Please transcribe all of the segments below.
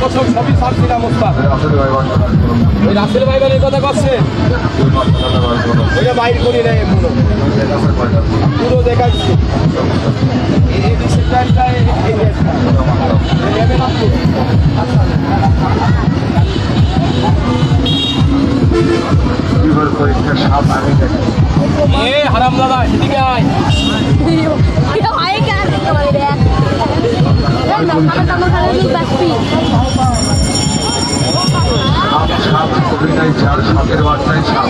দর্শক সবই ছাড়ছিলাম ওস্তাদ। ওই রাসেল ভাই বাড়ির কথা করছে, ওইটা বাইর করি নেই পুরো দেখাচ্ছি। হারাম দাদা এদিকে আয়। সাপের বাচ্চায় সাপ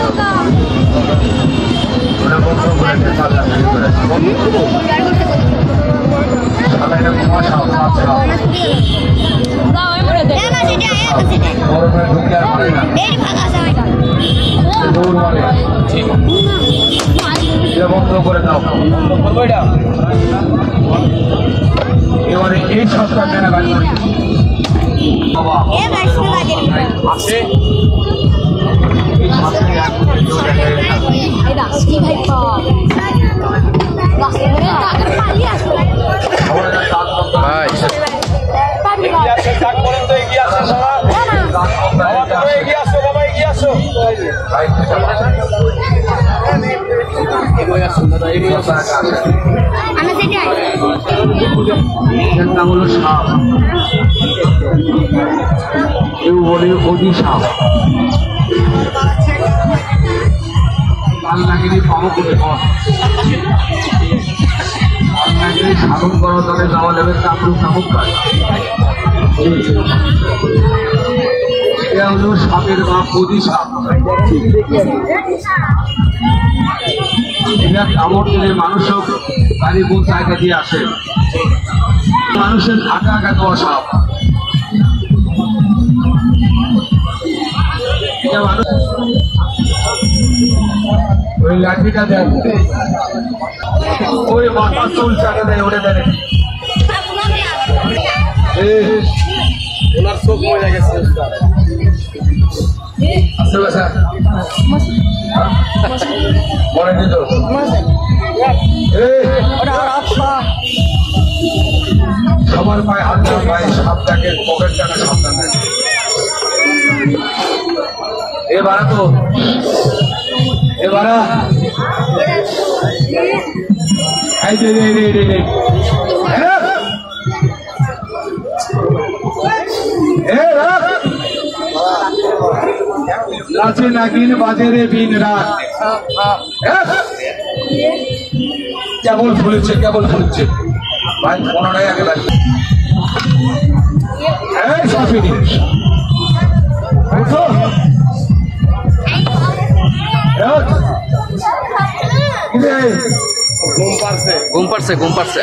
বন্ধ করে দাও। এবারে এই সপ্তাহ কেনা গাড়ি আছে হলো সাপ, কেউ বলে অতি সাপ। পাল্লাগিরি পামকুটে পাল্লাগিরি সাধন করা দলে যাওয়া যাবে কামরূপ নামক কাজ। এটা হলো সাপের বাপ অতি সাপ। এরা কামড় দিলে মানুষও গাড়ি কোন জায়গা দিয়ে আসে, মানুষের আঁকা আঁকা দেওয়া সাপ। এটা মানুষ ওই লাঠিটা দেয়, ওই মাথা চুল চাকা দেয়, ওটা দেয় ওনার চোখ মরে গেছে। সবার পায়ে হাত পায়ে সাপটাকে পকেট টাকা সাবধান। এবার তো এবার নাচে নাগিন বাজারে দিন রাত, কেবল ফুলেছে কেবল ফুলেছে ভাই। মনে আগে লাগবে ঘুম পারছে ঘুম পারছে।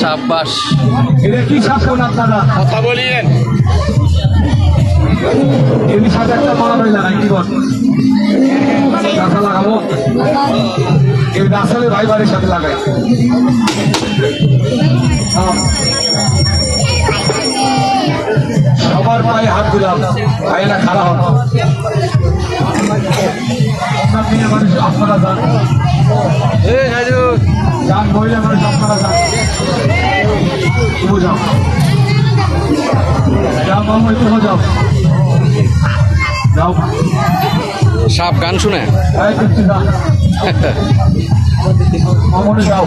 সাব্বাস, কি সাপ আপনারা কথা বলিয়েন। এমনি সাথে একটা মারা হয়ে যায় কি বল গাছা লাগাবো, এই গাছালে ভাই বাড়ির সাথে লাগাই। সবার পায়ে হাত দিলাম, ভাইয়েরা খারাপ হন। মেয়ে মানুষ আপনারা যান, যান মহিলা মানুষ আপনারা যান, তুমি যাও যাও মামা তুমি যাও যাও। সাপ গান শুনে মামনে যাও।